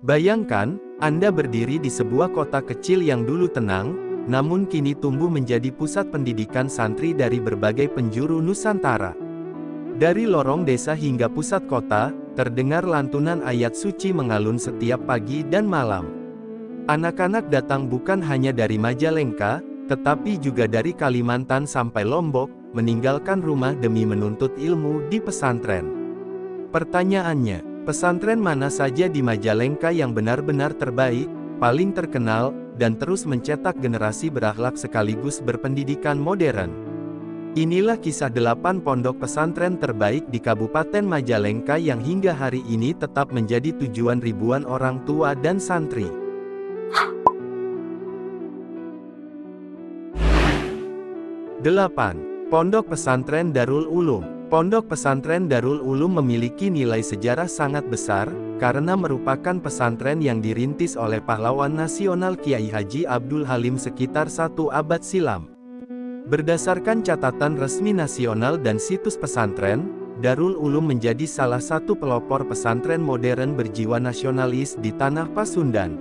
Bayangkan, Anda berdiri di sebuah kota kecil yang dulu tenang, namun kini tumbuh menjadi pusat pendidikan santri dari berbagai penjuru Nusantara. Dari lorong desa hingga pusat kota, terdengar lantunan ayat suci mengalun setiap pagi dan malam. Anak-anak datang bukan hanya dari Majalengka, tetapi juga dari Kalimantan sampai Lombok, meninggalkan rumah demi menuntut ilmu di pesantren. Pertanyaannya, pesantren mana saja di Majalengka yang benar-benar terbaik, paling terkenal, dan terus mencetak generasi berakhlak sekaligus berpendidikan modern? Inilah kisah 8 pondok pesantren terbaik di Kabupaten Majalengka yang hingga hari ini tetap menjadi tujuan ribuan orang tua dan santri. 8. Pondok Pesantren Darul Ulum. Pondok Pesantren Darul Ulum memiliki nilai sejarah sangat besar, karena merupakan pesantren yang dirintis oleh pahlawan nasional Kiai Haji Abdul Halim sekitar 1 abad silam. Berdasarkan catatan resmi nasional dan situs pesantren, Darul Ulum menjadi salah satu pelopor pesantren modern berjiwa nasionalis di tanah Pasundan.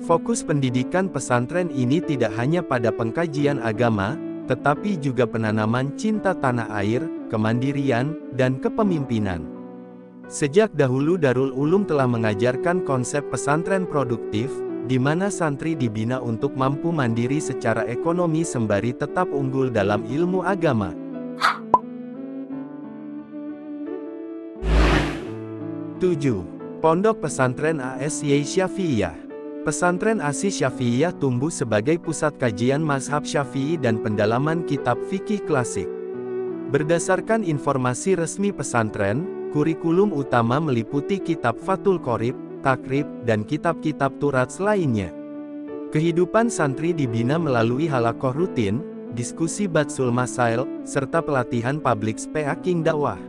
Fokus pendidikan pesantren ini tidak hanya pada pengkajian agama, tetapi juga penanaman cinta tanah air, kemandirian, dan kepemimpinan. Sejak dahulu Darul Ulum telah mengajarkan konsep pesantren produktif, di mana santri dibina untuk mampu mandiri secara ekonomi sembari tetap unggul dalam ilmu agama. 7. Pondok Pesantren ASY Syafi'iyah. Pesantren ASY Syafi'iyah tumbuh sebagai pusat kajian mazhab Syafi'i dan pendalaman kitab fikih klasik. Berdasarkan informasi resmi pesantren, kurikulum utama meliputi kitab Fathul Qorib, Takrib, dan kitab-kitab turats lainnya. Kehidupan santri dibina melalui halakoh rutin, diskusi Batsul Masail, serta pelatihan public speaking dakwah.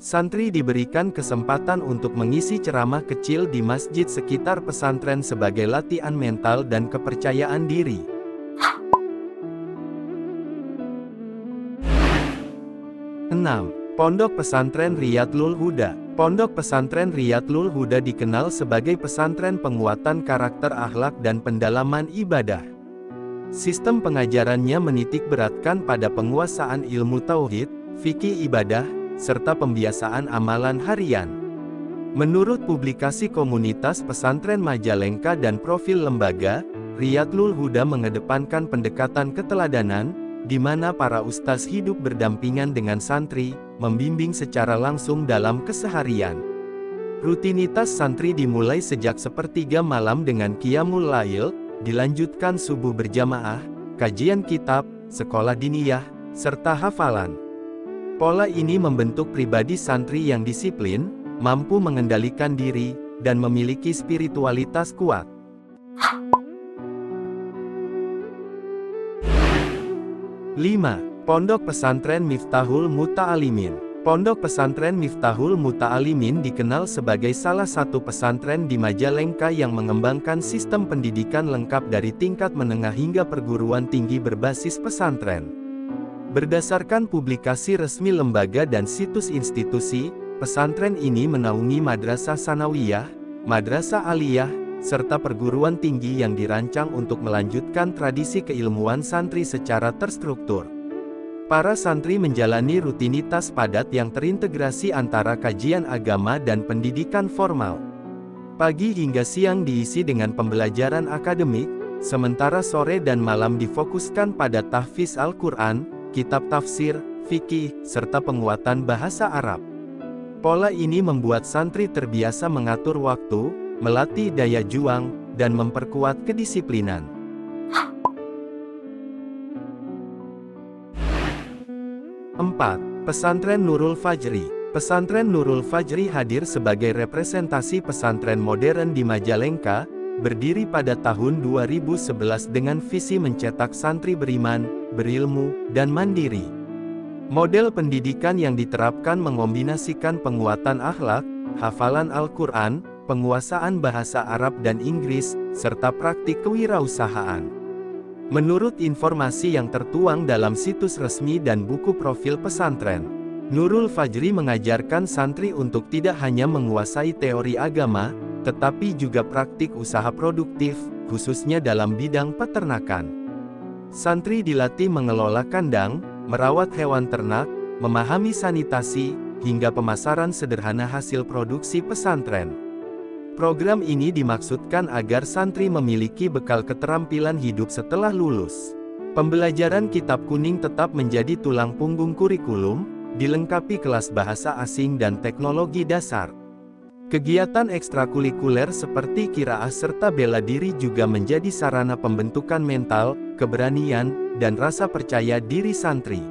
Santri diberikan kesempatan untuk mengisi ceramah kecil di masjid sekitar pesantren sebagai latihan mental dan kepercayaan diri. 6. Pondok Pesantren Riyadlul Huda. Pondok Pesantren Riyadlul Huda dikenal sebagai pesantren penguatan karakter akhlak dan pendalaman ibadah. Sistem pengajarannya menitik beratkan pada penguasaan ilmu tauhid, fikih ibadah, serta pembiasaan amalan harian. Menurut publikasi komunitas pesantren Majalengka dan profil lembaga, Riyadlul Huda mengedepankan pendekatan keteladanan, di mana para ustaz hidup berdampingan dengan santri, membimbing secara langsung dalam keseharian. Rutinitas santri dimulai sejak sepertiga malam dengan qiyamul lail, dilanjutkan subuh berjamaah, kajian kitab, sekolah diniyah, serta hafalan. Pola ini membentuk pribadi santri yang disiplin, mampu mengendalikan diri, dan memiliki spiritualitas kuat. 5. Pondok Pesantren Miftahul Muta'alimin. Pondok Pesantren Miftahul Muta'alimin dikenal sebagai salah satu pesantren di Majalengka yang mengembangkan sistem pendidikan lengkap dari tingkat menengah hingga perguruan tinggi berbasis pesantren. Berdasarkan publikasi resmi lembaga dan situs institusi, pesantren ini menaungi madrasah sanawiyah, madrasah aliyah, serta perguruan tinggi yang dirancang untuk melanjutkan tradisi keilmuan santri secara terstruktur. Para santri menjalani rutinitas padat yang terintegrasi antara kajian agama dan pendidikan formal. Pagi hingga siang diisi dengan pembelajaran akademik, sementara sore dan malam difokuskan pada tahfiz Al-Quran, kitab tafsir, fikih, serta penguatan bahasa Arab. Pola ini membuat santri terbiasa mengatur waktu, melatih daya juang, dan memperkuat kedisiplinan. 4. Pesantren Nurul Fajri. Pesantren Nurul Fajri hadir sebagai representasi pesantren modern di Majalengka, berdiri pada tahun 2011 dengan visi mencetak santri beriman, berilmu, dan mandiri. Model pendidikan yang diterapkan mengombinasikan penguatan akhlak, hafalan Al-Quran, penguasaan bahasa Arab dan Inggris, serta praktik kewirausahaan. Menurut informasi yang tertuang dalam situs resmi dan buku profil pesantren, Nurul Fajri mengajarkan santri untuk tidak hanya menguasai teori agama, tetapi juga praktik usaha produktif, khususnya dalam bidang peternakan. Santri dilatih mengelola kandang, merawat hewan ternak, memahami sanitasi, hingga pemasaran sederhana hasil produksi pesantren. Program ini dimaksudkan agar santri memiliki bekal keterampilan hidup setelah lulus. Pembelajaran kitab kuning tetap menjadi tulang punggung kurikulum, dilengkapi kelas bahasa asing dan teknologi dasar. Kegiatan ekstrakurikuler seperti qiraah serta bela diri juga menjadi sarana pembentukan mental, keberanian, dan rasa percaya diri santri.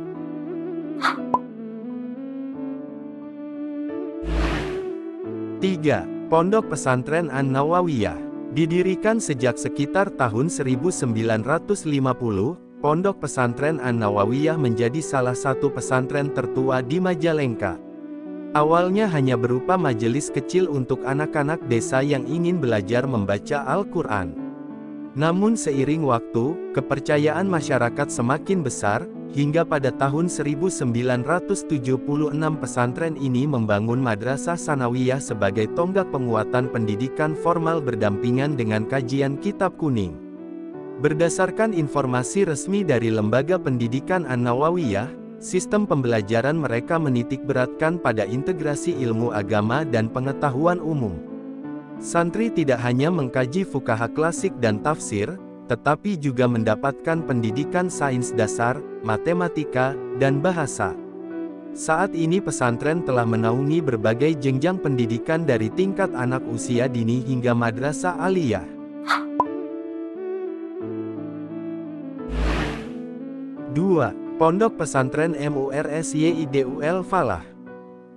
Tiga, Pondok Pesantren An-Nawawiyah. Didirikan sejak sekitar tahun 1950, Pondok Pesantren An-Nawawiyah menjadi salah satu pesantren tertua di Majalengka. Awalnya hanya berupa majelis kecil untuk anak-anak desa yang ingin belajar membaca Al-Quran. Namun seiring waktu, kepercayaan masyarakat semakin besar, hingga pada tahun 1976 pesantren ini membangun Madrasah Sanawiyah sebagai tonggak penguatan pendidikan formal berdampingan dengan kajian kitab kuning. Berdasarkan informasi resmi dari Lembaga Pendidikan An-Nawawiyah, sistem pembelajaran mereka menitik beratkan pada integrasi ilmu agama dan pengetahuan umum. Santri tidak hanya mengkaji fuqaha klasik dan tafsir, tetapi juga mendapatkan pendidikan sains dasar, matematika, dan bahasa. Saat ini pesantren telah menaungi berbagai jenjang pendidikan dari tingkat anak usia dini hingga madrasah aliyah. 2. Pondok Pesantren MURSYIDUL Falah.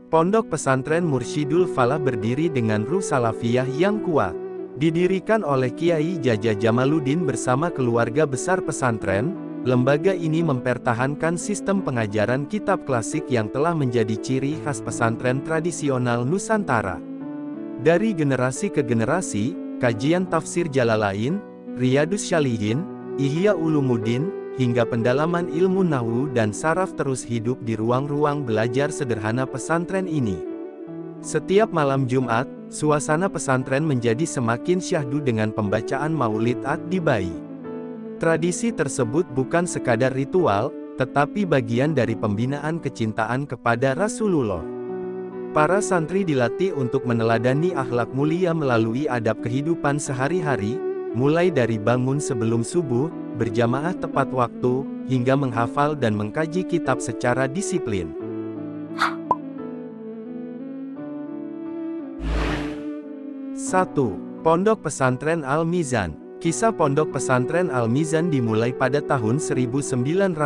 Pondok Pesantren Mursyidul Falah berdiri dengan ruh salafiyah yang kuat. Didirikan oleh Kiai Jaja Jamaluddin bersama keluarga besar pesantren, lembaga ini mempertahankan sistem pengajaran kitab klasik yang telah menjadi ciri khas pesantren tradisional Nusantara. Dari generasi ke generasi, kajian tafsir Jalalain, Riyadus Shalihin, Ihya Ulumuddin, hingga pendalaman ilmu nahwu dan saraf terus hidup di ruang-ruang belajar sederhana pesantren ini. Setiap malam Jumat, suasana pesantren menjadi semakin syahdu dengan pembacaan maulid ad-dibai. Tradisi tersebut bukan sekadar ritual, tetapi bagian dari pembinaan kecintaan kepada Rasulullah. Para santri dilatih untuk meneladani akhlak mulia melalui adab kehidupan sehari-hari, mulai dari bangun sebelum subuh, berjamaah tepat waktu, hingga menghafal dan mengkaji kitab secara disiplin. 1. Pondok Pesantren Al-Mizan. Kisah Pondok Pesantren Al-Mizan dimulai pada tahun 1992,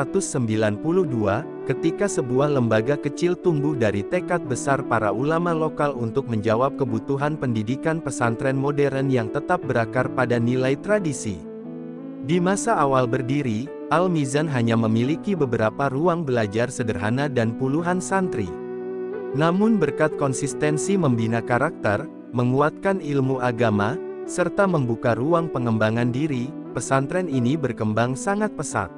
ketika sebuah lembaga kecil tumbuh dari tekad besar para ulama lokal untuk menjawab kebutuhan pendidikan pesantren modern yang tetap berakar pada nilai tradisi. Di masa awal berdiri, Al-Mizan hanya memiliki beberapa ruang belajar sederhana dan puluhan santri. Namun berkat konsistensi membina karakter, menguatkan ilmu agama, serta membuka ruang pengembangan diri, pesantren ini berkembang sangat pesat.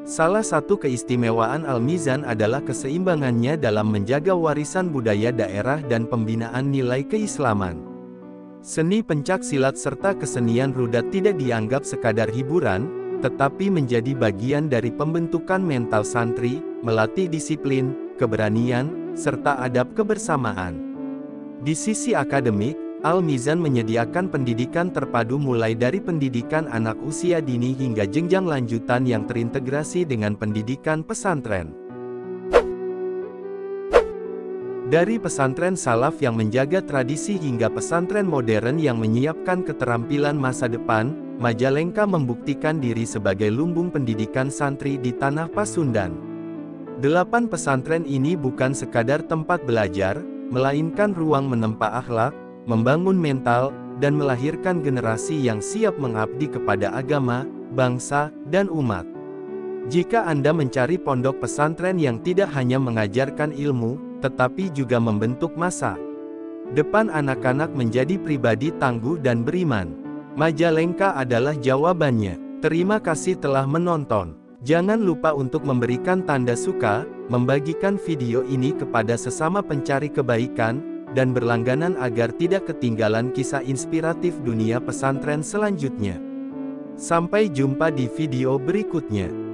Salah satu keistimewaan Al-Mizan adalah keseimbangannya dalam menjaga warisan budaya daerah dan pembinaan nilai keislaman. Seni pencak silat serta kesenian rudat tidak dianggap sekadar hiburan, tetapi menjadi bagian dari pembentukan mental santri, melatih disiplin, keberanian, serta adab kebersamaan. Di sisi akademik, Al-Mizan menyediakan pendidikan terpadu mulai dari pendidikan anak usia dini hingga jenjang lanjutan yang terintegrasi dengan pendidikan pesantren. Dari pesantren salaf yang menjaga tradisi hingga pesantren modern yang menyiapkan keterampilan masa depan, Majalengka membuktikan diri sebagai lumbung pendidikan santri di tanah Pasundan. 8 pesantren ini bukan sekadar tempat belajar, melainkan ruang menempa akhlak, membangun mental, dan melahirkan generasi yang siap mengabdi kepada agama, bangsa, dan umat. Jika Anda mencari pondok pesantren yang tidak hanya mengajarkan ilmu, tetapi juga membentuk masa depan anak-anak menjadi pribadi tangguh dan beriman, Majalengka adalah jawabannya. Terima kasih telah menonton. Jangan lupa untuk memberikan tanda suka, membagikan video ini kepada sesama pencari kebaikan, dan berlangganan agar tidak ketinggalan kisah inspiratif dunia pesantren selanjutnya. Sampai jumpa di video berikutnya.